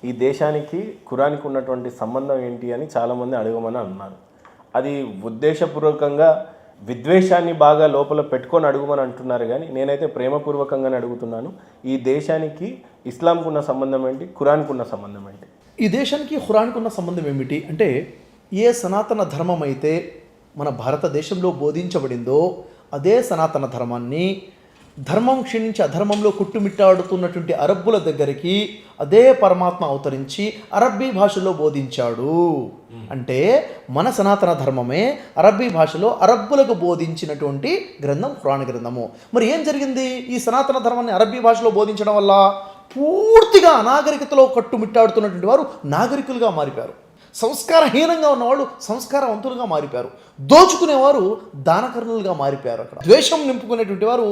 ఈ దేశానికి ఖురాన్కి ఉన్నటువంటి సంబంధం ఏంటి అని చాలామంది అడగమని అన్నారు. అది ఉద్దేశపూర్వకంగా విద్వేషాన్ని బాగా లోపల పెట్టుకొని అడుగుమని అంటున్నారు, కానీ నేనైతే ప్రేమపూర్వకంగానే అడుగుతున్నాను. ఈ దేశానికి ఇస్లాంకు ఉన్న సంబంధం ఏంటి, ఖురాన్కు ఉన్న సంబంధం ఏంటి? ఈ దేశానికి ఖురాన్కు ఉన్న సంబంధం ఏమిటి అంటే, ఏ సనాతన ధర్మం అయితే మన భారతదేశంలో బోధించబడిందో అదే సనాతన ధర్మాన్ని ధర్మం క్షీణించి అధర్మంలో కుట్టుమిట్టాడుతున్నటువంటి అరబ్బుల దగ్గరికి అదే పరమాత్మ అవతరించి అరబ్బీ భాషలో బోధించాడు. అంటే మన సనాతన ధర్మమే అరబ్బీ భాషలో అరబ్బులకు బోధించినటువంటి గ్రంథం ఖురాన్ గ్రంథము. మరి ఏం జరిగింది? ఈ సనాతన ధర్మాన్ని అరబ్బీ భాషలో బోధించడం వల్ల పూర్తిగా అనాగరికతలో కట్టుమిట్టాడుతున్నటువంటి వారు నాగరికులుగా మారిపోయారు. సంస్కారహీనంగా ఉన్నవాళ్ళు సంస్కారవంతులుగా మారిపోయారు. దోచుకునేవారు దానకర్ణులుగా మారిపోయారు. అక్కడ ద్వేషం నింపుకునేటువంటి వారు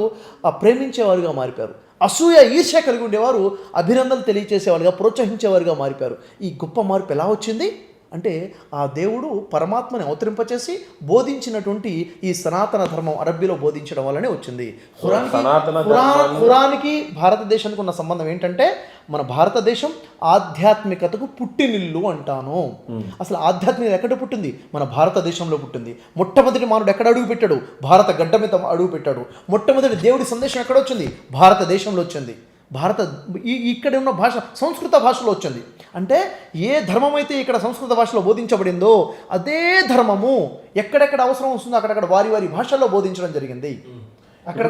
ప్రేమించేవారుగా మారిపోయారు. అసూయ ఈర్ష్య కలిగి ఉండేవారు అభినందనలు తెలియచేసేవారుగా, ప్రోత్సహించేవారుగా మారిపోయారు. ఈ గొప్ప మార్పు ఎలా వచ్చింది అంటే, ఆ దేవుడు పరమాత్మని అవతరింపచేసి బోధించినటువంటి ఈ సనాతన ధర్మం అరబ్బీలో బోధించడం వల్లనే వచ్చింది. ఖురాన్కి భారతదేశానికి ఉన్న సంబంధం ఏంటంటే, మన భారతదేశం ఆధ్యాత్మికతకు పుట్టినిల్లు అంటాను. అసలు ఆధ్యాత్మికత ఎక్కడ పుట్టింది? మన భారతదేశంలో పుట్టింది. మొట్టమొదటి మానవుడు ఎక్కడ అడుగు పెట్టాడు? భారత గడ్డ మీద అడుగు పెట్టాడు. మొట్టమొదటి దేవుడి సందేశం ఎక్కడ వచ్చింది? భారతదేశంలో వచ్చింది. ఇక్కడ ఉన్న భాష సంస్కృత భాషలో వచ్చింది. అంటే ఏ ధర్మం అయితే ఇక్కడ సంస్కృత భాషలో బోధించబడిందో అదే ధర్మము ఎక్కడెక్కడ అవసరం వస్తుందో అక్కడక్కడ వారి వారి భాషల్లో బోధించడం జరిగింది. అక్కడ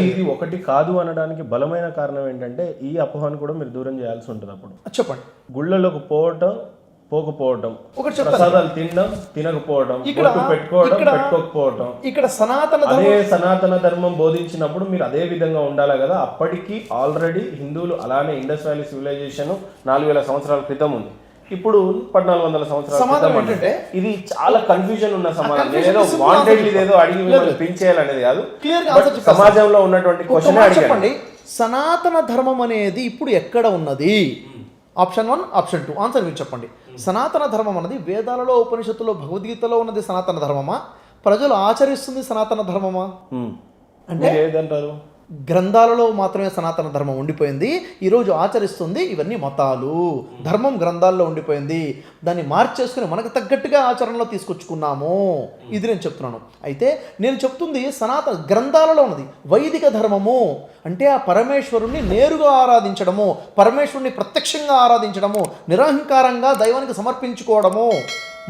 ఇది ఒకటి కాదు అనడానికి బలమైన కారణం ఏంటంటే, ఈ అపోహను కూడా మీరు దూరం చేయాల్సి ఉంటుంది. అప్పుడు చెప్పండి, గుళ్ళలోకి పోకపోవటం, ప్రసాదాలు తినడం, తినకపోవడం, పెట్టుకోవడం, పెట్టుకోకపోవడం, ఇక్కడ సనాతన ధర్మం బోధించినప్పుడు మీరు అదే విధంగా ఉండాలి కదా. అప్పటికి ఆల్రెడీ హిందువులు అలానే ఇండస్ వ్యాలీ సివిలైజేషన్ 4000 సంవత్సరాల క్రితం ఉంది. ఇప్పుడు 1400 సంవత్సరాలు. ఇది చాలా కన్ఫ్యూజన్ ఉన్న సమాధానం. ఏదో వాంటెడ్లీ ఏదో అడిగి మిమ్మల్ని పెంచేయాలనేది కాదు, సమాజంలో ఉన్నటువంటి క్వశ్చన్ అడగండి. సనాతన ధర్మం అనేది ఇప్పుడు ఎక్కడ ఉన్నది? ఆప్షన్ 1, ఆప్షన్ 2 ఆన్సర్ మీరు చెప్పండి. సనాతన ధర్మం అన్నది వేదాలలో, ఉపనిషత్తులో, భగవద్గీతలో ఉన్నది సనాతన ధర్మమా? ప్రజలు ఆచరిస్తుంది సనాతన ధర్మమా? అంటే ఏదంటారు? గ్రంథాలలో మాత్రమే సనాతన ధర్మం ఉండిపోయింది. ఈరోజు ఆచరిస్తుంది ఇవన్నీ మతాలు. ధర్మం గ్రంథాల్లో ఉండిపోయింది. దాన్ని మార్చేసుకుని మనకు తగ్గట్టుగా ఆచరణలో తీసుకొచ్చుకున్నాము. ఇది నేను చెప్తున్నాను. అయితే నేను చెప్తుంది సనాతన గ్రంథాలలో ఉన్నది వైదిక ధర్మము. అంటే ఆ పరమేశ్వరుణ్ణి నేరుగా ఆరాధించడము, పరమేశ్వరుణ్ణి ప్రత్యక్షంగా ఆరాధించడము, నిరహంకారంగా దైవానికి సమర్పించుకోవడము,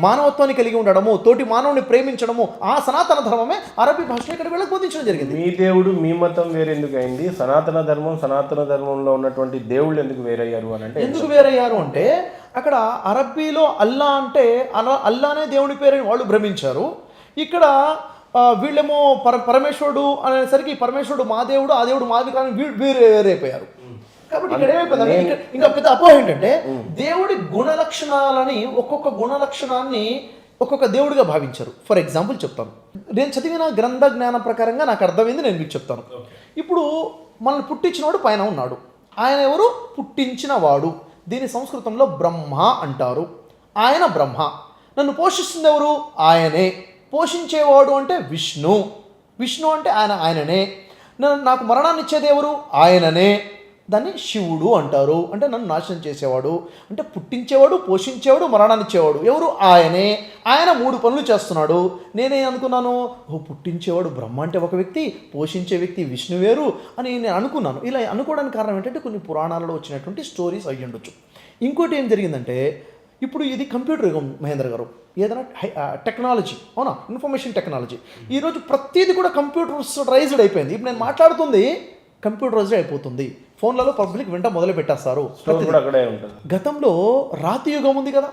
మానవత్వాన్ని కలిగి ఉండడము, తోటి మానవుని ప్రేమించడము, ఆ సనాతన ధర్మమే అరబీ భాషలో ఇక్కడ వీళ్ళకి బోధించడం జరిగింది. మీ దేవుడు, మీ మతం వేరెందుకు అయింది? సనాతన ధర్మంలో ఉన్నటువంటి దేవుళ్ళు ఎందుకు వేరయ్యారు అని అంటే, ఎందుకు వేరయ్యారు అంటే, అక్కడ అరబ్బీలో అల్లా అంటే అల్లానే దేవుని పేరని వాళ్ళు భ్రమించారు. ఇక్కడ వీళ్ళేమో పరమేశ్వరుడు అనేసరికి పరమేశ్వరుడు మా దేవుడు, ఆ దేవుడు మాది కానీ వేరైపోయారు. కాబట్టి ఇక్కడ ఏమైపోయిందంటే, ఇంకా పెద్ద అపోహ ఏంటంటే, దేవుడి గుణ లక్షణాలని ఒక్కొక్క గుణ లక్షణాన్ని ఒక్కొక్క దేవుడిగా భావించారు. ఫర్ ఎగ్జాంపుల్ చెప్తాను, నేను చదివిన గ్రంథ జ్ఞానం ప్రకారంగా నాకు అర్థమైంది, నేను మీకు చెప్తాను. ఇప్పుడు మనల్ని పుట్టించినవాడు పైన ఉన్నాడు. ఆయన ఎవరు? పుట్టించినవాడు. దీని సంస్కృతంలో బ్రహ్మ అంటారు. ఆయన బ్రహ్మ. నన్ను పోషిస్తుంది ఎవరు? ఆయనే. పోషించేవాడు అంటే విష్ణు. విష్ణు అంటే ఆయననే. నాకు మరణాన్ని ఇచ్చేది ఎవరు? ఆయననే. దాన్ని శివుడు అంటారు. అంటే నన్ను నాశనం చేసేవాడు. అంటే పుట్టించేవాడు, పోషించేవాడు, మరణాన్ని ఇచ్చేవాడు ఎవరు? ఆయనే. ఆయన 3 పనులు చేస్తున్నాడు. నేనే అనుకున్నాను, పుట్టించేవాడు బ్రహ్మ అంటే ఒక వ్యక్తి, పోషించే వ్యక్తి విష్ణు వేరు అని నేను అనుకున్నాను. ఇలా అనుకోవడానికి కారణం ఏంటంటే, కొన్ని పురాణాలలో వచ్చినటువంటి స్టోరీస్ అయ్యి ఉండొచ్చు. ఇంకోటి ఏం జరిగిందంటే, ఇప్పుడు ఇది కంప్యూటర్ యుగం మహేంద్ర గారు. ఏదైనా టెక్నాలజీ, అవునా, ఇన్ఫర్మేషన్ టెక్నాలజీ. ఈరోజు ప్రతిదీ కూడా కంప్యూటరైజ్డ్ అయిపోయింది. ఇప్పుడు నేను మాట్లాడుతుంది కంప్యూటరైజ్డ్ అయిపోతుంది. ఫోన్లలో పబ్లిక్ వెంట మొదలు పెట్టేస్తారు. గతంలో రాతి యుగం ఉంది కదా,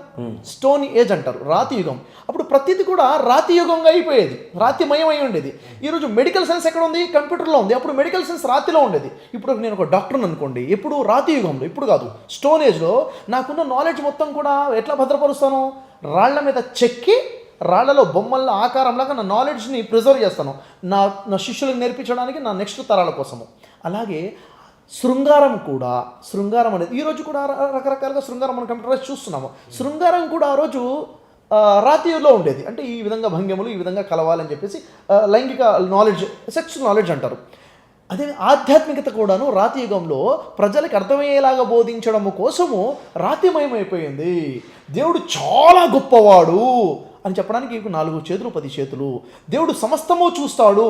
స్టోన్ ఏజ్ అంటారు, రాతి యుగం. అప్పుడు ప్రతిదీ కూడా రాతి యుగంగా అయిపోయేది, రాతిమయం అయి ఉండేది. ఈరోజు మెడికల్ సైన్స్ ఎక్కడ ఉంది? కంప్యూటర్లో ఉంది. అప్పుడు మెడికల్ సైన్స్ రాతిలో ఉండేది. ఇప్పుడు నేను ఒక డాక్టర్ని అనుకోండి, ఎప్పుడు రాతి యుగంలో, ఇప్పుడు కాదు, స్టోన్ ఏజ్లో నాకున్న నాలెడ్జ్ మొత్తం కూడా ఎట్లా భద్రపరుస్తాను? రాళ్ల మీద చెక్కి, రాళ్లలో బొమ్మల ఆకారంలాగా నా నాలెడ్జ్ని ప్రిజర్వ్ చేస్తాను, నా శిష్యులకు నేర్పించడానికి, నా నెక్స్ట్ తరాల కోసము. అలాగే శృంగారం అనేది ఈరోజు కూడా రకరకాలుగా శృంగారం మనం కంప్యూటరైజ్ చూస్తున్నాము. శృంగారం కూడా ఆ రోజు రాతిలో ఉండేది. అంటే ఈ విధంగా భంగిమలు, ఈ విధంగా కలవాలని చెప్పేసి లైంగిక నాలెడ్జ్, సెక్స్ నాలెడ్జ్ అంటారు. అదే ఆధ్యాత్మికత కూడాను రాతి యుగంలో ప్రజలకు అర్థమయ్యేలాగా బోధించడం కోసము రాతిమయమైపోయింది. దేవుడు చాలా గొప్పవాడు అని చెప్పడానికి 4 చేతులు 10 చేతులు, దేవుడు సమస్తము చూస్తాడు,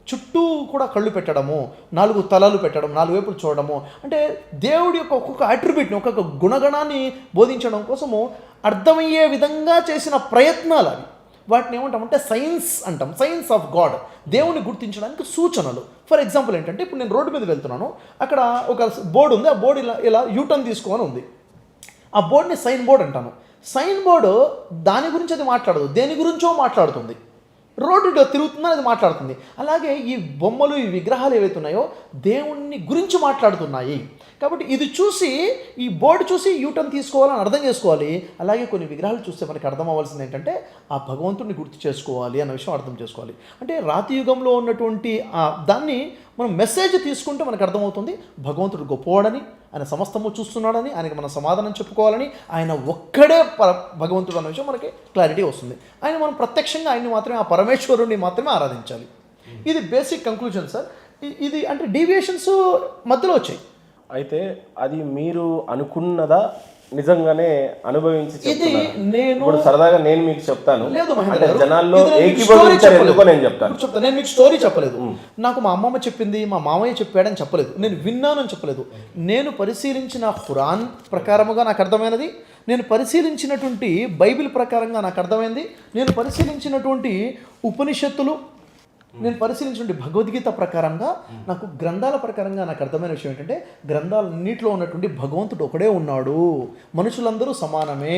చుట్టూ కూడా కళ్ళు పెట్టడము, 4 తలలు పెట్టడం, 4 వైపులు చూడడము, అంటే దేవుడి యొక్క ఒక్కొక్క అట్రిబ్యూట్ని ఒక్కొక్క గుణగణాన్ని బోధించడం కోసము అర్థమయ్యే విధంగా చేసిన ప్రయత్నాలు అవి. వాటిని ఏమంటామంటే సైన్స్ అంటాం, సైన్స్ ఆఫ్ గాడ్, దేవుని గుర్తించడానికి సూచనలు. ఫర్ ఎగ్జాంపుల్ ఏంటంటే ఇప్పుడు నేను రోడ్డు మీద వెళ్తున్నాను, అక్కడ ఒక బోర్డు ఉంది, ఆ బోర్డు ఇలా యూటర్న్ తీసుకోని ఉంది. ఆ బోర్డుని సైన్ బోర్డ్ అంటాను. సైన్ బోర్డు దాని గురించి అది మాట్లాడదు, దేని గురించో మాట్లాడుతుంది. రోడ్డులో తిరుగుతుందని అది మాట్లాడుతుంది. అలాగే ఈ బొమ్మలు, ఈ విగ్రహాలు ఏవైతే ఉన్నాయో దేవుణ్ణి గురించి మాట్లాడుతున్నాయి. కాబట్టి ఇది చూసి, ఈ బోర్డు చూసి యూటర్న్ తీసుకోవాలని అర్థం చేసుకోవాలి. అలాగే కొన్ని విగ్రహాలు చూస్తే మనకి అర్థం అవ్వాల్సింది ఏంటంటే ఆ భగవంతుడిని గుర్తు చేసుకోవాలి అన్న విషయం అర్థం చేసుకోవాలి. అంటే రాతి యుగంలో ఉన్నటువంటి దాన్ని మనం మెసేజ్ తీసుకుంటే మనకు అర్థమవుతుంది భగవంతుడు గొప్పవాడని, ఆయన సమస్తము చూస్తున్నాడని, ఆయనకి మనం సమాధానం చెప్పుకోవాలని, ఆయన ఒక్కడే భగవంతుడు అన్న విషయం మనకి క్లారిటీ వస్తుంది. ఆయన మనం ప్రత్యక్షంగా ఆయన్ని మాత్రమే, ఆ పరమేశ్వరుడిని మాత్రమే ఆరాధించాలి. ఇది బేసిక్ కంక్లూజన్ సార్. ఇది అంటే డీవియేషన్స్ మధ్యలో వచ్చాయి. అయితే అది మీరు అనుకున్నదా, నిజంగానే అనుభవించి ఇప్పుడు సరదాగా నేను మీకు చెప్తాను, జనాల్లో ఏకీభవించారు ఎందుకో నేను చెప్తాను. నేను మీకు స్టోరీ చెప్పలేదు, నాకు మా అమ్మమ్మ చెప్పింది, మా మామయ్య చెప్పాడని చెప్పలేదు, నేను విన్నానని చెప్పలేదు. నేను పరిశీలించిన ఖురాన్ ప్రకారముగా నాకు అర్థమైనది, నేను పరిశీలించినటువంటి బైబిల్ ప్రకారంగా నాకు అర్థమైంది, నేను పరిశీలించినటువంటి ఉపనిషత్తులు, నేను పరిశీలించినటువంటి భగవద్గీత ప్రకారంగా, నాకు గ్రంథాల ప్రకారంగా నాకు అర్థమైన విషయం ఏంటంటే గ్రంథాలన్నింటిలో ఉన్నటువంటి భగవంతుడు ఒకడే ఉన్నాడు, మనుషులందరూ సమానమే,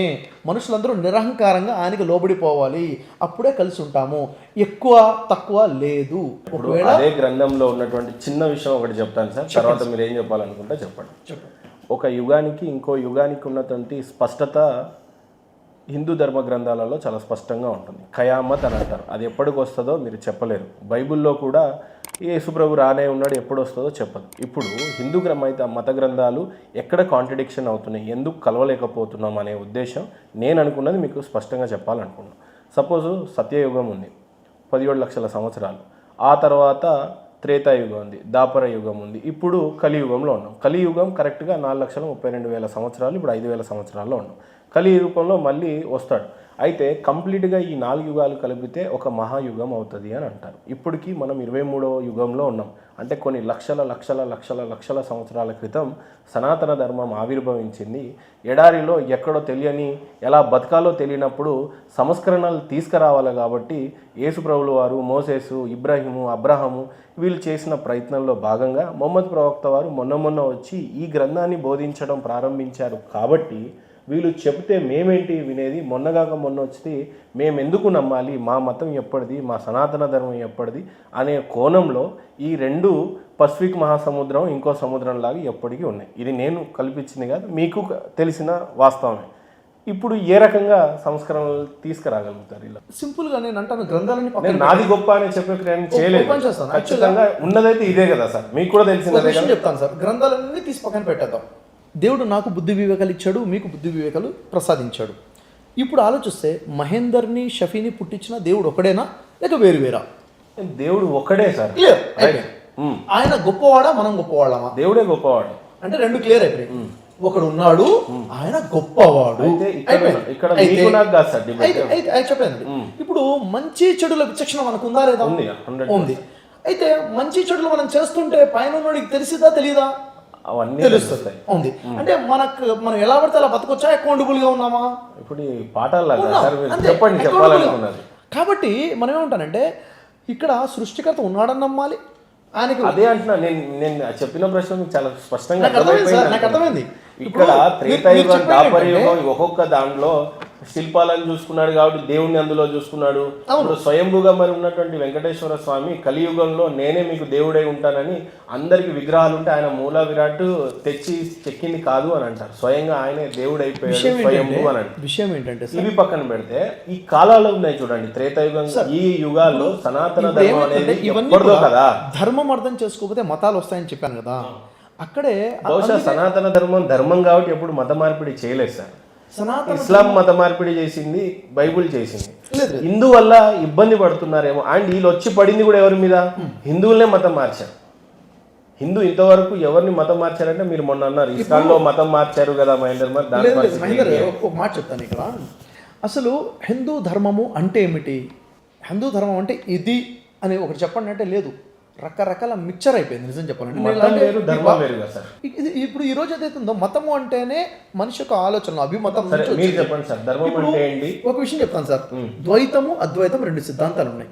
మనుషులందరూ నిరహంకారంగా ఆయనకి లోబడిపోవాలి, అప్పుడే కలిసి ఉంటాము, ఎక్కువ తక్కువ లేదు. ఒకవేళ అదే గ్రంథంలో ఉన్నటువంటి చిన్న విషయం ఒకటి చెప్తాను సార్, తర్వాత మీరు ఏం చెప్పాలనుకుంటే చెప్పండి. ఒక యుగానికి ఇంకో యుగానికి ఉన్నటువంటి స్పష్టత హిందూ ధర్మ గ్రంథాలలో చాలా స్పష్టంగా ఉంటుంది. ఖయామత్ అని అంటారు, అది ఎప్పటికి వస్తుందో మీరు చెప్పలేరు. బైబిల్లో కూడా యేసుప్రభు రానే ఉన్నాడు, ఎప్పుడు వస్తుందో చెప్పదు. ఇప్పుడు హిందూ మత గ్రంథాలు ఎక్కడ కాంట్రడిక్షన్ అవుతున్నాయి, ఎందుకు కలవలేకపోతున్నాం అనే ఉద్దేశం నేను అనుకున్నది మీకు స్పష్టంగా చెప్పాలనుకున్నాను. సపోజు సత్యయుగం ఉంది 17 లక్షల సంవత్సరాలు, ఆ తర్వాత త్రేతాయుగం ఉంది, దాపర యుగం ఉంది, ఇప్పుడు కలియుగంలో ఉన్నాం. కలియుగం కరెక్ట్గా 4,32,000 సంవత్సరాలు, ఇప్పుడు 5,000 సంవత్సరాల్లో ఉన్నాం. కలియుగంలో మళ్ళీ వస్తాడు. అయితే కంప్లీట్గా ఈ 4 యుగాలు కలిపితే ఒక మహాయుగం అవుతుంది అని అంటారు. ఇప్పటికీ మనం 23వ యుగంలో ఉన్నాం. అంటే కొన్ని లక్షల సంవత్సరాల క్రితం సనాతన ధర్మం ఆవిర్భవించింది. ఎడారిలో ఎక్కడో తెలియని, ఎలా బతకాలో తెలియనప్పుడు సంస్కరణలు తీసుకురావాలి కాబట్టి యేసుప్రభుల వారు, మోసేసు, ఇబ్రాహిము, అబ్రహాము వీళ్ళు చేసిన ప్రయత్నంలో భాగంగా మొహమ్మద్ ప్రవక్త వారు మొన్న వచ్చి ఈ గ్రంథాన్ని బోధించడం ప్రారంభించారు. కాబట్టి వీళ్ళు చెప్తే మేమేంటి వినేది, మొన్న వచ్చి మేమెందుకు నమ్మాలి, మా మతం ఎప్పటిది, మా సనాతన ధర్మం ఎప్పటిది అనే కోణంలో ఈ 2 పసిఫిక్ మహాసముద్రం ఇంకో సముద్రం లాగా ఎప్పటికీ ఉన్నాయి. ఇది నేను కల్పించింది కాదు, మీకు తెలిసిన వాస్తవమే. ఇప్పుడు ఏ రకంగా సంస్కరణలు తీసుకురాగలుగుతారు? ఇలా సింపుల్గా నేను అంటాను, గ్రంథాలని నాది గొప్ప అని చెప్పే ప్రయాణం చేయలేదు. ఖచ్చితంగా ఉన్నదైతే ఇదే కదా సార్, మీకు కూడా తెలిసిందే చెప్తాను సార్. గ్రంథాలన్నీ తీసి పక్కన పెట్టేద్దాం. దేవుడు నాకు బుద్ధి వివేకాలు ఇచ్చాడు, మీకు బుద్ధి వివేకాలు ప్రసాదించాడు. ఇప్పుడు ఆలోచిస్తే మహేందర్ని, షఫీని పుట్టించిన దేవుడు ఒకడేనా లేక వేరువేరా? దేవుడు ఒకడే సార్. ఆయన గొప్పవాడా, మనం గొప్పవాళ్ళమా? దేవుడే గొప్పవాడు అంటే 2 క్లియర్ అయిపోయాయి. ఒకడు ఉన్నాడు, ఆయన గొప్పవాడు. చెప్పండి. ఇప్పుడు మంచి చెడుల విచక్షణ మనకు ఉందా లేదా? ఉంది. అయితే మంచి చెడులు మనం చేస్తుంటే పైన ఉన్నోడికి తెలిసిదా తెలీదా? అవన్నీ తెలుస్తుంది, ఉంది. అంటే మనం ఎలా పడితే అలా బతకొచ్చా, అకౌంటబుల్ గా ఉన్నామా? ఇప్పుడు చెప్పండి, చెప్పాలనుకున్నది. కాబట్టి మనం ఏమంటానంటే ఇక్కడ సృష్టికర్త ఉన్నాడని నమ్మాలి. ఆయనకి అదే అంటున్నా నేను చెప్పిన ప్రశ్న చాలా స్పష్టంగా నాకు అర్థమైంది. ఇక్కడ త్రేతాయుగం, ద్వాపరయుగం ఒక్కొక్క దాంట్లో శిల్పాలను చూసుకున్నాడు కాబట్టి దేవుణ్ణి అందులో చూసుకున్నాడు. ఇప్పుడు స్వయంభూగా మరి ఉన్నటువంటి వెంకటేశ్వర స్వామి కలియుగంలో నేనే మీకు దేవుడై ఉంటానని అందరికి విగ్రహాలు ఉంటే ఆయన మూల విరాట్ తెచ్చి చెక్కింది కాదు అని అంటారు. స్వయంగా ఆయనే దేవుడైపోయాడు స్వయంభూ అని అంటారు. విషయం ఏంటంటే ఇవి పక్కన పెడితే ఈ కాలాలు ఉన్నాయి చూడండి, త్రేతాయుగం, ఈ యుగాల్లో సనాతన ధర్మం అనేది ఎప్పటిదో కదా. ధర్మం అర్థం చేసుకోకపోతే మతాలు వస్తాయని చెప్పాను కదా, అక్కడే బహుశా సనాతన ధర్మం కాబట్టి ఎప్పుడు మత మార్పిడి చేయలేదు సార్. ఇస్లాం మత మార్పిడి చేసింది, బైబుల్ చేసింది. ఇందువల్ల ఇబ్బంది పడుతున్నారేమో. అండ్ వీళ్ళు వచ్చి పడింది కూడా ఎవరి మీద? హిందువులనే మతం మార్చారు. హిందూ ఇంతవరకు ఎవరిని మతం మార్చారంటే మీరు మొన్న అన్నారు ఇస్కాన్లో మతం మార్చారు కదా మహేందర్, మరి దాని పరిస్థితి మహేందర్ ఏంటి? ఒక మాట చెప్తాను ఇక్కడ. అసలు హిందూ ధర్మము అంటే ఏమిటి? హిందూ ధర్మం అంటే ఇది అని ఒకటి చెప్పండి అంటే లేదు, రకరకాల మిక్చర్ అయిపోయింది నిజం చెప్పాలంటే. మతం వేరు, ధర్మం వేరు కదా సార్. ఇప్పుడు ఈ రోజు ఏదైతే ఉందో మతము అంటేనే మనిషి యొక్క ఆలోచన అభిమతం సరే నుంచి మీరు వచ్చింది. చెప్పండి సార్, ధర్మం ఇప్పుడు అంటే ఏంటి? ఒక విషయం చెప్తాను సార్, ద్వైతము అద్వైతం రెండు సిద్ధాంతాలు ఉన్నాయి.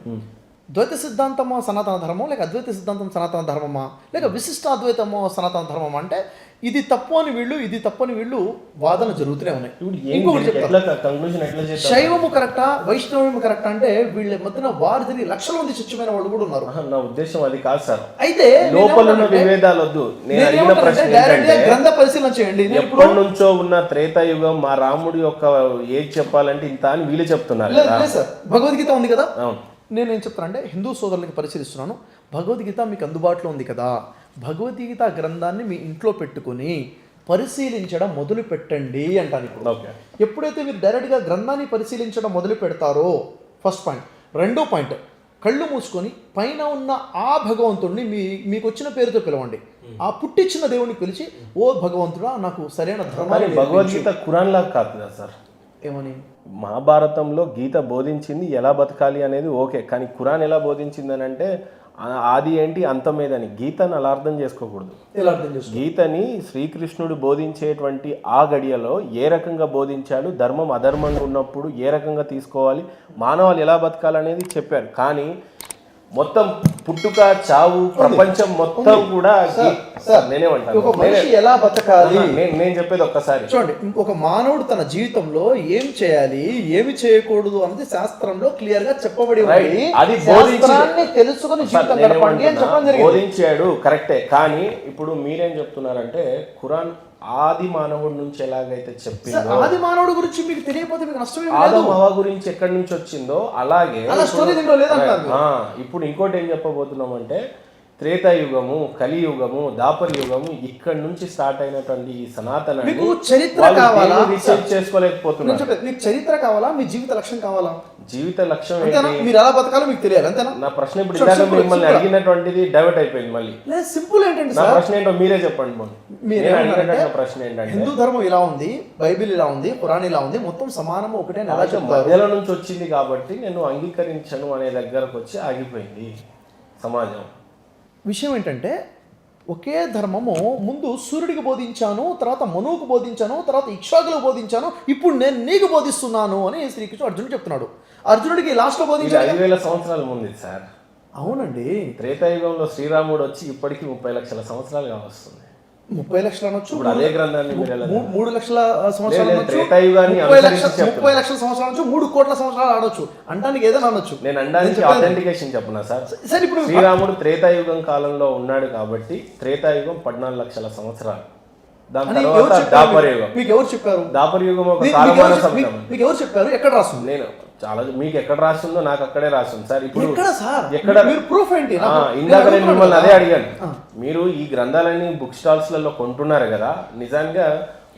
ద్వైత సిద్ధాంతమో సనాతన ధర్మం, లేక అద్వైత సిద్ధాంతం సనాతన ధర్మమా, లేక విశిష్ట అద్వైతమో సనాతన ధర్మమా అంటే ఇది తప్పు అని వీళ్ళు, ఇది తప్పు అని వీళ్ళు వాదన జరుగుతూనే ఉన్నాయి. ఇంకొకటి చెప్తాను, కంక్లూజన్ ఎట్లా చేస్తారు? శైవము కరెక్టా వైష్ణవము కరెక్టా అంటే వీళ్ళ మధ్యన వారు తిరిగి లక్షల మంది చచ్చిపోయిన వాళ్ళు కూడా ఉన్నారు. నా ఉద్దేశం అది కాదు సార్. అయితే లోపల ఉన్న విభేదాలు వద్దు. నేను అడిగిన ప్రశ్న ఏంటంటే గ్రంథ పరిశీలన చేయండి. ఎప్పటి నుంచో ఉన్న త్రేతాయుగం మా రాముడి యొక్క ఏది చెప్పాలంటే ఇంత అని వీళ్ళు చెప్తున్నారు కదా. లేదు సార్, భగవద్గీత ఉంది కదా. అవును. నేనేం చెప్తానంటే హిందూ సోదరులకి పరిశీలిస్తున్నాను, భగవద్గీత మీకు అందుబాటులో ఉంది కదా, భగవద్గీత గ్రంథాన్ని మీ ఇంట్లో పెట్టుకొని పరిశీలించడం మొదలు పెట్టండి అంటాను. ఇప్పుడు ఓకే. ఎప్పుడైతే మీరు డైరెక్ట్గా గ్రంథాన్ని పరిశీలించడం మొదలు పెడతారో ఫస్ట్ పాయింట్. రెండో పాయింట్, కళ్ళు మూసుకొని పైన ఉన్న ఆ భగవంతుడిని మీకు వచ్చిన పేరుతో పిలవండి. ఆ పుట్టించిన దేవుడిని పిలిచి, ఓ భగవంతుడా నాకు సరైన ధర్మాన్ని. భగవద్గీత ఖురాన్ లాగా కాదు కదా సార్. ఏమని? మహాభారతంలో గీత బోధించింది ఎలా బతకాలి అనేది ఓకే, కానీ ఖురాన్ ఎలా బోధించింది అని అంటే ఆది ఏంటి అంతం ఏదని. గీతను అలా అర్థం చేసుకోకూడదు. ఎలా అర్థం చేసుకో? గీతని శ్రీకృష్ణుడు బోధించేటువంటి ఆ గడియలో ఏ రకంగా బోధించాడు, ధర్మం అధర్మంగా ఉన్నప్పుడు ఏ రకంగా తీసుకోవాలి, మానవాళి ఎలా బతకాలనేది చెప్పారు. కానీ మొత్తం పుట్టుక చావు ప్రపంచం మొత్తం కూడా నేనేమంటాను, ఒక మనిషి ఎలా బతకాలి నేను చెప్పేది ఒక్కసారి చూడండి. ఒక మానవుడు తన జీవితంలో ఏం చేయాలి ఏమి చేయకూడదు అన్నది శాస్త్రంలో క్లియర్ గా చెప్పబడి ఉంది. అది తెలుసుకుని జీవితం గడపండి అని చెప్పడం జరిగింది. బోధించాడు కరెక్టే. కానీ ఇప్పుడు మీరేం చెప్తున్నారంటే ఖురాన్ ఆది మానవుడి నుంచి ఎలాగైతే చెప్పిందో, ఆది మానవుడి గురించి మీకు తెలియకపోతే మీకు నష్టమే లేదు. ఆదం హవ్వ గురించి ఎక్కడి నుంచి వచ్చిందో అలాగే ఇప్పుడు ఇంకోటి ఏం చెప్పబోతున్నాం అంటే త్రేతాయుగము, కలియుగము, దాపరయుగము ఇక్కడి నుంచి స్టార్ట్ అయినటువంటి ఈ సనాతన చరిత్ర కావాలా రీసెర్చ్ చేసుకోలేకపోతున్నారు. మీకు చరిత్ర కావాలా, మీ జీవిత లక్ష్యం కావాలా? జీవిత లక్ష్యం మీరు ఎలా బతకాలో మీకు తెలియాలి అంతేనా? నా ప్రశ్న ఇప్పుడు ఇందాక మిమ్మల్ని అడిగినటువంటిది డైవర్ట్ అయిపోయింది. మళ్ళీ సింపుల్ ఏంటంటే నా ప్రశ్న ఏంటో మీరే చెప్పండి. ప్రశ్న ఏంటంటే హిందూ ధర్మం ఇలా ఉంది, బైబిల్ ఇలా ఉంది, ఖురాన్ ఇలా ఉంది, మొత్తం సమానము ఒకటే మధ్యలో నుంచి వచ్చింది కాబట్టి నేను అంగీకరించను అనే దగ్గరకు వచ్చి ఆగిపోయింది సమాజం. విషయం ఏంటంటే ఒకే ధర్మము ముందు సూర్యుడికి బోధించాను, తర్వాత మనువుకు బోధించాను, తర్వాత ఇక్షాకులకు బోధించాను, ఇప్పుడు నేను నీకు బోధిస్తున్నాను అని శ్రీకృష్ణుడు అర్జునుడు చెప్తున్నాడు. అర్జునుడికి లాస్ట్లో బోధించాడు 5000 సంవత్సరాల ముందు సార్. అవునండి. త్రేతాయుగంలో శ్రీరాముడు వచ్చి ఇప్పటికీ 30 లక్షల సంవత్సరాలుగా వస్తుంది. 30 లక్షలు అనొచ్చు, అదే గ్రంథాన్ని 3 లక్షల సంవత్సరాలు, 30 లక్షల సంవత్సరాల నుంచి 3 కోట్ల సంవత్సరాలు ఆడొచ్చు, అంటానికి ఏదైనా అనొచ్చు. నేను అనడానికి ఆథెంటికేషన్ చెప్పనా సార్? సరే, ఇప్పుడు శ్రీరాముడు త్రేతాయుగం కాలంలో ఉన్నాడు కాబట్టి త్రేతాయుగం 14 లక్షల సంవత్సరాలు. దాని తర్వాత దాపరయుగం. మీకు ఎవరు చెప్పారు? దాపరయుగం ఒక కాలమాన శబ్దం. మీకు ఎవరు చెప్పారు? ఎక్కడ రాస్తుంది? నేను చాలా మీకు ఎక్కడ రాస్తుందో నాకు అక్కడే రాస్తుంది సార్. ఇప్పుడు ఎక్కడ ప్రూఫ్ ఏంటి? ఇందాక నేను మిమ్మల్ని అదే అడిగాను. మీరు ఈ గ్రంథాలన్నీ బుక్ స్టాల్స్ లలో కొంటున్నారు కదా, నిజంగా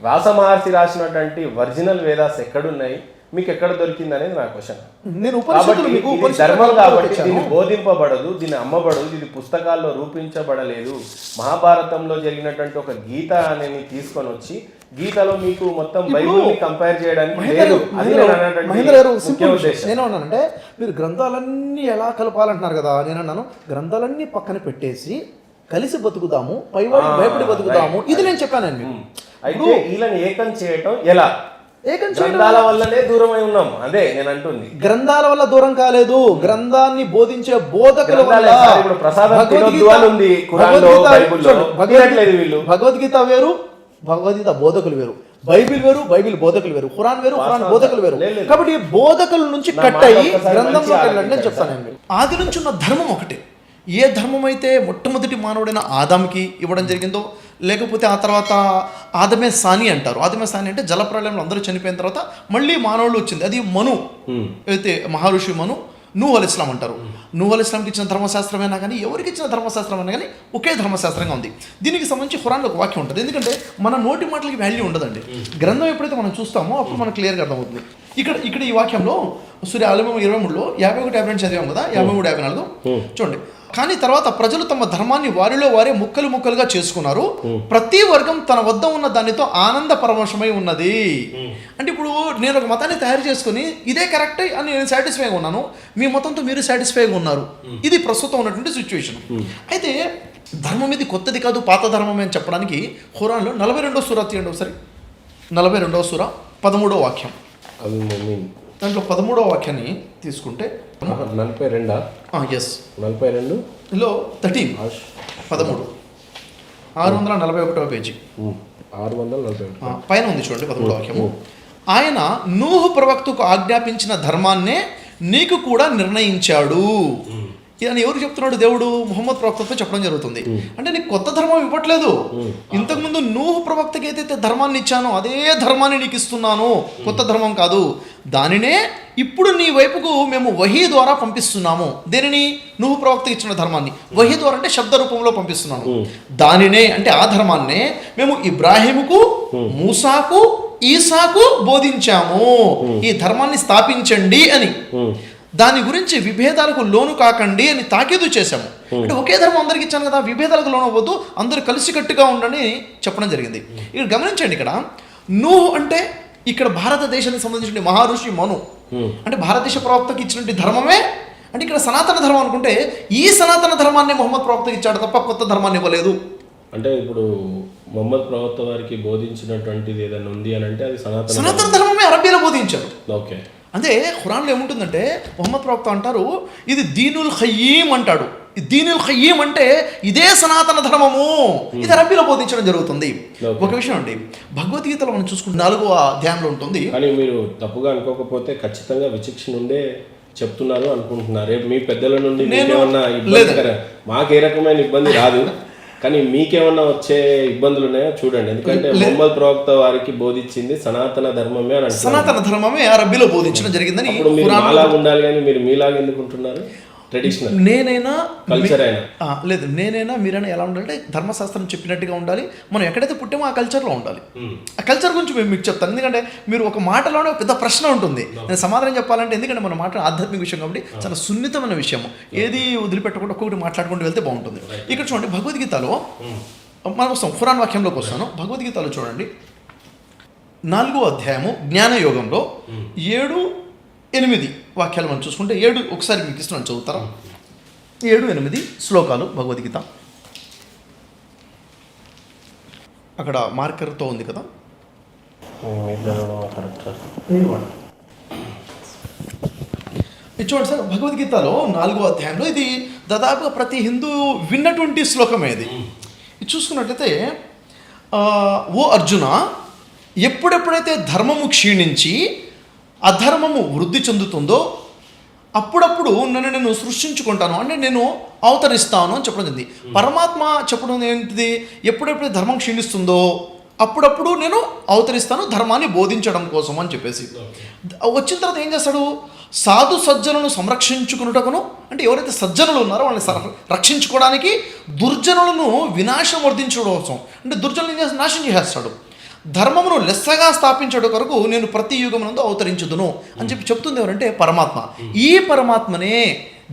వ్యాస మహర్షి రాసినటువంటి ఒరిజినల్ వేదాస్ ఎక్కడున్నాయి, మీకు ఎక్కడ దొరికింది అనేది నా క్వశ్చన్. ధర్మం కాబట్టి దీన్ని బోధింపబడదు, దీన్ని అమ్మబడదు, ఇది పుస్తకాల్లో రూపించబడలేదు. మహాభారతంలో జరిగినటువంటి ఒక గీత అనేది తీసుకొని వచ్చి గీతలో మీకు మొత్తం బైబిల్ కంపేర్ చేయడానికి లేదు. నేనేమన్నానంటే మీరు గ్రంథాలన్నీ ఎలా కలపాలంటున్నారు కదా, నేనన్నాను గ్రంథాలన్నీ పక్కన పెట్టేసి కలిసి బతుకుదాము, పైవాడి భయపడి బతుకుదాము, ఇది నేను చెప్పానండి. అయితే వీళ్ళని ఏకం చేయటం ఎలా? గ్రంథాల వల్లనే దూరమై ఉన్నాం, అదే నేను అంటుంది. గ్రంథాల వల్ల దూరం కాలేదు, గ్రంథాన్ని బోధించే బోధకుల వల్ల. భగవద్గీత వేరు, భగవద్గీత బోధకులు వేరు, బైబిల్ వేరు, బైబిల్ బోధకులు వేరు, ఖురాన్ వేరు, ఖురాన్ బోధకులు వేరు. కాబట్టి బోధకుల నుంచి కట్ అయ్యి గ్రంథంలోకి వెళ్ళండి అని చెప్తానండి. ఆది నుంచి ఉన్న ధర్మం ఒకటే. ఏ ధర్మం అయితే మొట్టమొదటి మానవుడైన ఆదాంకి ఇవ్వడం జరిగిందో, లేకపోతే ఆ తర్వాత ఆదమే సాని అంటారు. ఆదమే సాని అంటే జలప్రళయంలో అందరూ చనిపోయిన తర్వాత మళ్ళీ మానవులు వచ్చింది, అది మను అయితే మహర్షి మను, నూహ్ అలైహిస్సలాం అంటారు. నూహ్ అలైహిస్సలాంకి ఇచ్చిన ధర్మశాస్త్రమైనా కానీ ఎవరికి ఇచ్చిన ధర్మశాస్త్రం అయినా కానీ ఒకే ధర్మశాస్త్రంగా ఉంది. దీనికి సంబంధించి ఖురాన్లో ఒక వాక్యం ఉంటుంది. ఎందుకంటే మన నోటి మాటలకి వాల్యూ ఉండదండి. గ్రంథం ఎప్పుడైతే మనం చూస్తామో అప్పుడు మనకు క్లియర్గా అర్థమవుతుంది. ఇక్కడ ఈ వాక్యంలో సూర్య ఆలయం 23లో 51, 52 చదివాం కదా, 53, 54 చూడండి. కానీ తర్వాత ప్రజలు తమ ధర్మాన్ని వారిలో వారే ముక్కలు ముక్కలుగా చేసుకున్నారు, ప్రతి వర్గం తన వద్ద ఉన్న దానితో ఆనంద పరవశమై ఉన్నది. అంటే ఇప్పుడు నేను ఒక మతాన్ని తయారు చేసుకుని ఇదే కరెక్ట్ అని నేను సాటిస్ఫైగా ఉన్నాను, మీ మతంతో మీరు సాటిస్ఫైగా ఉన్నారు. ఇది ప్రస్తుతం ఉన్నటువంటి సిచ్యువేషన్. అయితే ధర్మం ఇది కొత్తది కాదు, పాత ధర్మమే అని చెప్పడానికి ఖురాన్లో 42వ సూరా తీయండి ఒకసారి. 42వ సూరా 13వ వాక్యం. దాంట్లో 13వ వాక్యాన్ని తీసుకుంటే 42 ఎస్ 42లో 13 641వ పేజీ 641 పైన ఉంది చూడండి 13వ వాక్యము. ఆయన నూహు ప్రవక్తకు ఆజ్ఞాపించిన ధర్మాన్నే నీకు కూడా నిర్ణయించాడు. అని ఎవరు చెప్తున్నాడు? దేవుడు ముహమ్మద్ ప్రవక్తతో చెప్పడం జరుగుతుంది. అంటే నీకు కొత్త ధర్మం ఇవ్వట్లేదు, ఇంతకుముందు నూహు ప్రవక్తకి ఏదైతే ధర్మాన్ని ఇచ్చానో అదే ధర్మాన్ని నీకు ఇస్తున్నాను, కొత్త ధర్మం కాదు. దానినే ఇప్పుడు నీ వైపుకు మేము వహీ ద్వారా పంపిస్తున్నాము. దేనిని? నూహు ప్రవక్తకి ఇచ్చిన ధర్మాన్ని. వహీ ద్వారా అంటే శబ్ద రూపంలో పంపిస్తున్నాను. దానినే అంటే ఆ ధర్మాన్నే మేము ఇబ్రాహీముకు, మూసాకు, ఈసాకు బోధించాము. ఈ ధర్మాన్ని స్థాపించండి అని, దాని గురించి విభేదాలకు లోను కాకండి అని తాకీదు చేశాము. అంటే ఒకే ధర్మం అందరికి ఇచ్చాను కదా, విభేదాలకు లోను అవ్వద్దు, అందరూ కలిసికట్టుగా ఉండని చెప్పడం జరిగింది. ఇక్కడ గమనించండి, ఇక్కడ నూహు అంటే ఇక్కడ భారతదేశానికి సంబంధించిన మహర్షి మను, అంటే భారతదేశ ప్రవక్తకి ఇచ్చినటువంటి ధర్మమే. అంటే ఇక్కడ సనాతన ధర్మం అనుకుంటే ఈ సనాతన ధర్మాన్ని మొహమ్మద్ ప్రవక్తకి ఇచ్చాడు తప్ప కొత్త ధర్మాన్ని ఇవ్వలేదు. అంటే ఇప్పుడు మొహమ్మద్ ప్రవక్త వారికి బోధించినటువంటిది ఏదైనా ఉంది అని అంటే అది సనాతన ధర్మమే అరబీలో బోధించారు. ఓకే. అంటే ఖురాన్లో ఏముంటుందంటే మొహమ్మద్ ప్రవక్త అంటారు ఇది దీనుల్ ఖయ్యీం అంటాడు. దీనుల్ ఖయ్యీం అంటే ఇదే సనాతన ధర్మము, ఇది అరబీలో బోధించడం జరుగుతుంది. ఒక విషయం అండి, భగవద్గీతలో మనం చూసుకుంటే 4వ అధ్యాయంలో ఉంటుంది. కానీ మీరు తప్పుగా అనుకోకపోతే ఖచ్చితంగా విచక్షణ ఉండే చెప్తున్నారు అనుకుంటున్నారు. రేపు మీ పెద్దల నుండి మాకే రకమైన ఇబ్బంది రాదు, కానీ మీకేమన్నా వచ్చే ఇబ్బందులు ఉన్నాయో చూడండి. ఎందుకంటే మొహమ్మద్ ప్రవక్త వారికి బోధించింది సనాతన ధర్మమే అని, సనాతన ధర్మమే అరబీలో బోధించడం జరిగిందని. ఇప్పుడు మీరు మాలాగా ఉండాలి కానీ మీరు మీలాగా ఎందుకు ఉంటున్నారు? ట్రెడిషనల్ నేనైనా కల్చర్ అయినా లేదు, నేనైనా మీరైనా ఎలా ఉండాలంటే ధర్మశాస్త్రం చెప్పినట్టుగా ఉండాలి. మనం ఎక్కడైతే పుట్టామో ఆ కల్చర్లో ఉండాలి. ఆ కల్చర్ గురించి మేము మీకు చెప్తాను. ఎందుకంటే మీరు ఒక మాటలోనే పెద్ద ప్రశ్న ఉంటుంది, నేను సమాధానం చెప్పాలంటే, ఎందుకంటే మన మాట ఆధ్యాత్మిక విషయం కాబట్టి చాలా సున్నితమైన విషయం, ఏది వదిలిపెట్టకుండా ఒక్కొక్కటి మాట్లాడుకుంటూ వెళ్తే బాగుంటుంది. ఇక్కడ చూడండి, భగవద్గీతలో మనం వస్తాం, ఖురాన్ వాక్యంలోకి వస్తాను. భగవద్గీతలో చూడండి 4వ అధ్యాయము జ్ఞానయోగంలో 7-8 వాక్యాలు మనం చూసుకుంటే, 7 ఒకసారి మీకు ఇస్తున్నాను, చదువుతారా? 7-8 శ్లోకాలు భగవద్గీత. అక్కడ మార్కర్తో ఉంది కదా, ఇది చూడండి సార్. భగవద్గీతలో 4వ అధ్యాయంలో ఇది దాదాపుగా ప్రతి హిందూ విన్నటువంటి శ్లోకమే. ఇది చూసుకున్నట్లయితే, ఓ అర్జున, ఎప్పుడెప్పుడైతే ధర్మము క్షీణించి అధర్మము వృద్ధి చెందుతుందో అప్పుడప్పుడు నన్ను నేను సృష్టించుకుంటాను, అంటే నేను అవతరిస్తాను అని చెప్పడం జరిగింది. పరమాత్మ చెప్పడం ఏంటిది? ఎప్పుడెప్పుడు ధర్మం క్షీణిస్తుందో అప్పుడప్పుడు నేను అవతరిస్తాను ధర్మాన్ని బోధించడం కోసం అని చెప్పేసి. వచ్చిన తర్వాత ఏం చేస్తాడు? సాధు సజ్జనులను సంరక్షించుకున్నటకును, అంటే ఎవరైతే సజ్జనులు ఉన్నారో వాళ్ళని రక్షించుకోవడానికి, దుర్జనులను వినాశం వర్ధించడం కోసం, అంటే దుర్జనులను నాశనం చేసేస్తాడు. ధర్మమును లెస్సగా స్థాపించడం కొరకు నేను ప్రతి యుగమునందు అవతరించుదును అని చెప్తుంది ఎవరంటే పరమాత్మ. ఈ పరమాత్మనే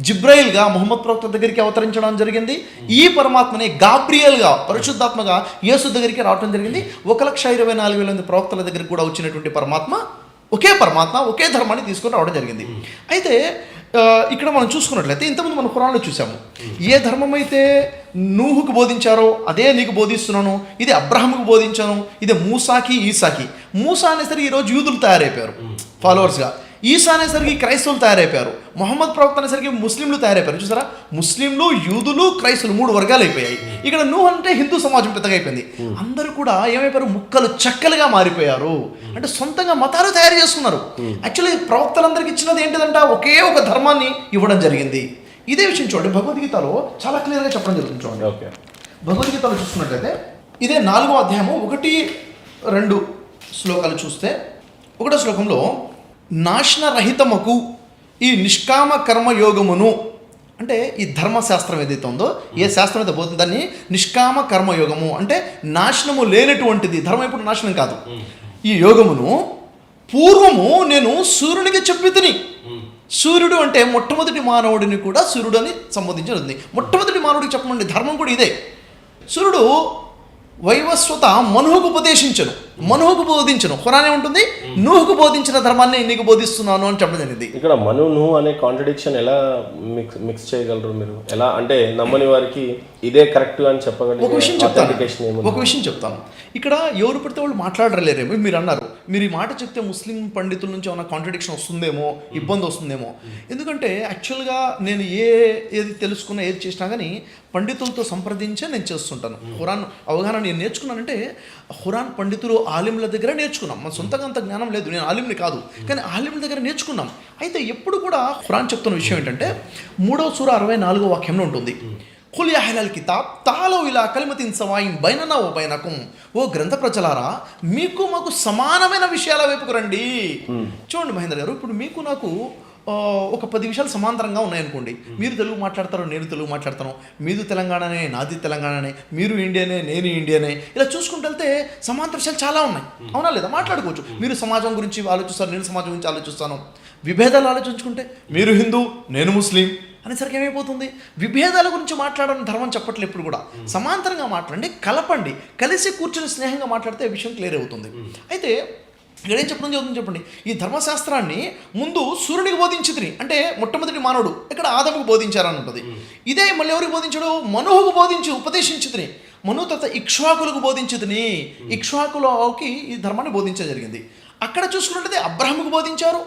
జిబ్రాయిల్గా మొహమ్మద్ ప్రవక్త దగ్గరికి అవతరించడం జరిగింది. ఈ పరమాత్మనే గాబ్రియల్గా పరిశుద్ధాత్మగా యేసు దగ్గరికి రావడం జరిగింది. 1,24,000 ప్రవక్తల దగ్గరికి కూడా వచ్చినటువంటి పరమాత్మ ఒకే పరమాత్మ, ఒకే ధర్మాన్ని తీసుకొని రావడం జరిగింది. అయితే ఇక్కడ మనం చూసుకున్నట్లయితే ఇంతకుముందు మనం ఖురాన్లో చూసాము, ఏ ధర్మం అయితే నూహుకు బోధించారో అదే నీకు బోధిస్తున్నాను, ఇది అబ్రహాముకు బోధించాను, ఇది మూసాకి, ఈసాకి. మూసా అనేసరికి ఈరోజు యూదులు తయారైపోయారు ఫాలోవర్స్గా, ఈసా అనేసరికి క్రైస్తవులు తయారైపోయారు, మొహమ్మద్ ప్రవక్త అనేసరికి ముస్లింలు తయారైపోయారు. చూసారా, ముస్లింలు, యూదులు, క్రైస్తవులు 3 వర్గాలు అయిపోయాయి. ఇక్కడ నూహ్ అంటే హిందూ సమాజం పెద్దగా అయిపోయింది. అందరూ కూడా ఏమైపోయారు? ముక్కలు చెక్కలుగా మారిపోయారు. అంటే సొంతంగా మతాలు తయారు చేసుకున్నారు. యాక్చువల్లీ ప్రవక్తలందరికీ ఇచ్చినది ఏంటిదంట? ఒకే ఒక ధర్మాన్ని ఇవ్వడం జరిగింది. ఇదే విషయం చూడండి, భగవద్గీతలో చాలా క్లియర్గా చెప్పడం జరుగుతుంది. చూడండి, భగవద్గీతలో చూసుకున్నట్లయితే ఇదే 4వ అధ్యాయము 1-2 శ్లోకాలు చూస్తే, 1వ శ్లోకంలో నాశనరహితముకు ఈ నిష్కామ కర్మయోగమును, అంటే ఈ ధర్మశాస్త్రం ఏదైతే ఉందో, ఏ శాస్త్రం అయితే పోతుందో దాన్ని నిష్కామ కర్మయోగము అంటే నాశనము లేనటువంటిది. ధర్మం ఎప్పుడు నాశనం కాదు. ఈ యోగమును పూర్వము నేను సూర్యునికి చెప్పి తిని, సూర్యుడు అంటే మొట్టమొదటి మానవుడిని కూడా సూర్యుడు అని సంబోధించబడింది. మొట్టమొదటి మానవుడికి చెప్పమండి ధర్మం కూడా ఇదే. సూర్యుడు వైవస్వత మనుహుకు ఉపదేశించను, మనుహుకు బోధించను. ఖురానే ఉంటుంది, నూహుకు బోధించిన ధర్మాన్ని నీకు బోధిస్తున్నాను అని చెప్పడం జరిగింది. ఇక్కడ మను నువ్వు అనే కాంట్రడిక్షన్ ఎలా మిక్స్ చేయగలరు మీరు? ఎలా అంటే నమ్మని వారికి ఇదే కరెక్ట్ అని చెప్పగలరు? ఒక విషయం చెప్తాను. ఇక్కడ ఎవరు పడితే వాళ్ళు మాట్లాడలేరేమో. మీరు అన్నారు, మీరు ఈ మాట చెప్తే ముస్లిం పండితుల నుంచి ఏమైనా కాంట్రడిక్షన్ వస్తుందేమో, ఇబ్బంది వస్తుందేమో. ఎందుకంటే యాక్చువల్గా నేను ఏది తెలుసుకున్నా, ఏది చేసినా కానీ పండితులతో సంప్రదించే నేను చేస్తుంటాను. ఖురాన్ అవగాహన నేను నేర్చుకున్నానంటే ఖురాన్ పండితులు ఆలింల దగ్గర నేర్చుకున్నాం. మన సొంతంగా అంత జ్ఞానం లేదు, నేను ఆలింని కాదు, కానీ ఆలింల దగ్గర నేర్చుకున్నాం. అయితే ఎప్పుడు కూడా ఖురాన్ చెప్తున్న విషయం ఏంటంటే 3వ సూర 64వ వాక్యంలో ఉంటుంది, ఖుల్ యా అహ్లల్ కితాబ్ తాలౌ ఇలా కలిమతిన్ సవాయిన్ బైననా వ బైనకుం. ఓ గ్రంథ ప్రజలారా, మీకు మాకు సమానమైన విషయాల వైపుకు రండి. చూడండి మహేంద్ర గారు, ఇప్పుడు మీకు నాకు ఒక 10 విషయాలు సమాంతరంగా ఉన్నాయనుకోండి. మీరు తెలుగు మాట్లాడతారు, నేను తెలుగు మాట్లాడతాను, మీది తెలంగాణనే, నాది తెలంగాణనే, మీరు ఇండియనే, నేను ఇండియనే. ఇలా చూసుకుంటూ వెళ్తే సమాంతర విషయాలు చాలా ఉన్నాయి, అవునా లేదా? మాట్లాడుకోవచ్చు. మీరు సమాజం గురించి ఆలోచిస్తారు, నేను సమాజం గురించి ఆలోచిస్తాను. విభేదాలు ఆలోచించుకుంటే మీరు హిందూ, నేను ముస్లిం అనేసరికి ఏమైపోతుంది? విభేదాల గురించి మాట్లాడడం ధర్మం చెప్పట్లేదు. ఎప్పుడు కూడా సమాంతరంగా మాట్లాడండి, కలపండి, కలిసి కూర్చొని స్నేహంగా మాట్లాడితే విషయం క్లియర్ అవుతుంది. అయితే ఇక్కడ ఏం చెప్పడం జరుగుతుంది చెప్పండి. ఈ ధర్మశాస్త్రాన్ని ముందు సూర్యునికి బోధించితిని, అంటే మొట్టమొదటి మానవుడు ఇక్కడ ఆదముకు బోధించారని ఉంటుంది. ఇదే మళ్ళీ ఎవరికి బోధించాడు? మనుహుకు బోధించి ఉపదేశించితిని. మను తర్వాత ఇక్ష్వాకులకు బోధించితిని. ఇక్ష్వాకులకి ఈ ధర్మాన్ని బోధించడం జరిగింది. అక్కడ చూసుకున్నట్లయితే అబ్రహాముకు బోధించారు,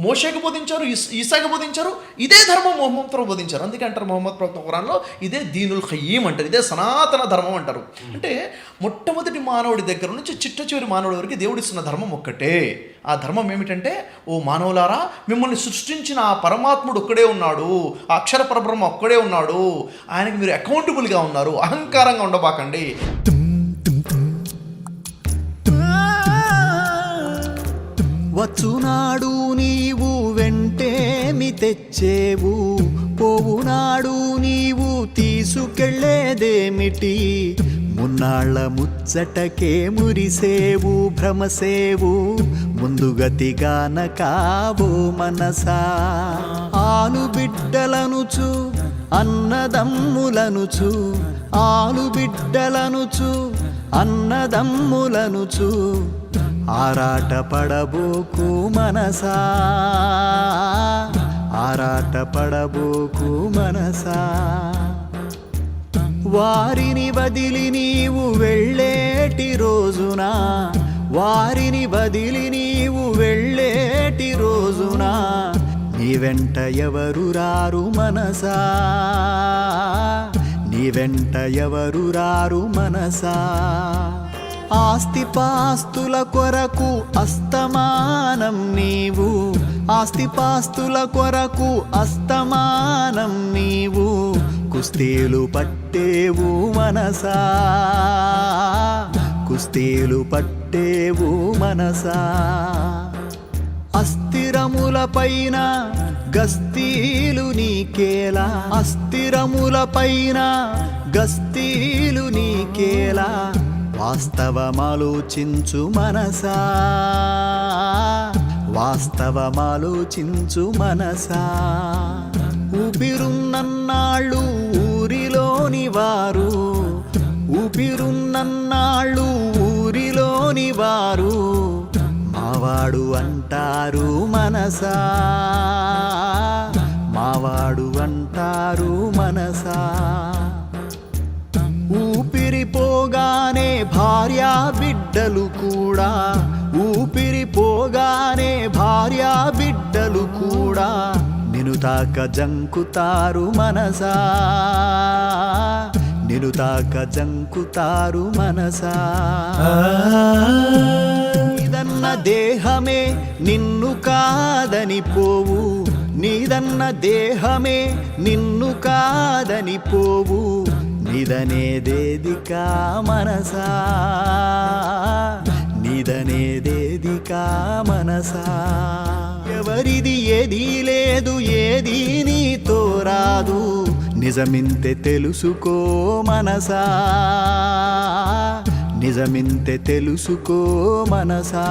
మోషేకు బోధించారు, ఈసాకు బోధించారు. ఇదే ధర్మం మొహమ్మద్ ప్రవక్త బోధించారు. అందుకే అంటారు మొహమ్మద్ ప్రవక్త ఖురాన్లో ఇదే దీనుల్ ఖయ్యీం అంటారు, ఇదే సనాతన ధర్మం అంటారు. అంటే మొట్టమొదటి మానవుడి దగ్గర నుంచి చిట్ట చివరి మానవుడి వరకు దేవుడిస్తున్న ధర్మం ఒక్కటే. ఆ ధర్మం ఏమిటంటే, ఓ మానవులారా, మిమ్మల్ని సృష్టించిన ఆ పరమాత్ముడు ఒక్కడే ఉన్నాడు, ఆ అక్షర పరబ్రహ్మ ఒక్కడే ఉన్నాడు, ఆయనకి మీరు అకౌంటబుల్గా ఉన్నారు, అహంకారంగా ఉండబాకండి. వచ్చునాడు నీవు వెంటేమి తెచ్చేవు, పోవునాడు నీవు తీసుకెళ్ళేదేమిటి, మున్నాళ్ళ ముచ్చటకే మురిసేవు భ్రమసేవు, ముందుగతిగాన కావో మనసా. ఆలుబిడ్డలనుచు అన్నదమ్ములనుచు, ఆలుబిడ్డలనుచు అన్నదమ్ములనుచు, ఆరాట పడబోకు మనసా, ఆరాట పడబోకు మనసా. వారిని వదిలి నీవు వెళ్ళేటి రోజున, వారిని వదిలి నీవు వెళ్ళేటి రోజున, నీ వెంట ఎవరు రారు మనసా, నీ వెంట ఎవరు రారు మనసా. ఆస్తిపాస్తుల కొరకు అస్తమానం నీవు, ఆస్తిపాస్తుల కొరకు అస్తమానం నీవు, కుస్తీలు పట్టేవు మనసా, కుస్తీలు పట్టేవు మనసా. అస్థిరముల పైన గస్తీలు నీకేలా, అస్థిరముల పైన గస్తీలు నీకేలా, వాస్తవమాలోచించు మనసా, వాస్తవమాలోచించు మనసా. ఊపిరున్నన్నాళ్ళు ఊరిలోని వారు, ఊపిరున్నన్నాళ్ళు ఊరిలోని వారు, మావాడు అంటారు మనసా, మావాడు అంటారు మనసా. ఊపిరిపోగానే భార్యా బిడ్డలు కూడా, ఊపిరిపోగానే భార్యా బిడ్డలు కూడా, నిన్ను తాక జంకుతారు మనసా, నిన్ను తాక జంకుతారు మనసా. నీదన్న దేహమే నిన్ను కాదని పోవు, నీదన్న దేహమే నిన్ను కాదని పోవు, నిదనేదేదికా మనసా, నిదనేదేదికా మనసా. ఎవరిది ఏదీ లేదు, ఏదీ నీతో రాదు, నిజమింతే తెలుసుకో మనసా, నిజమింతే తెలుసుకో మనసా.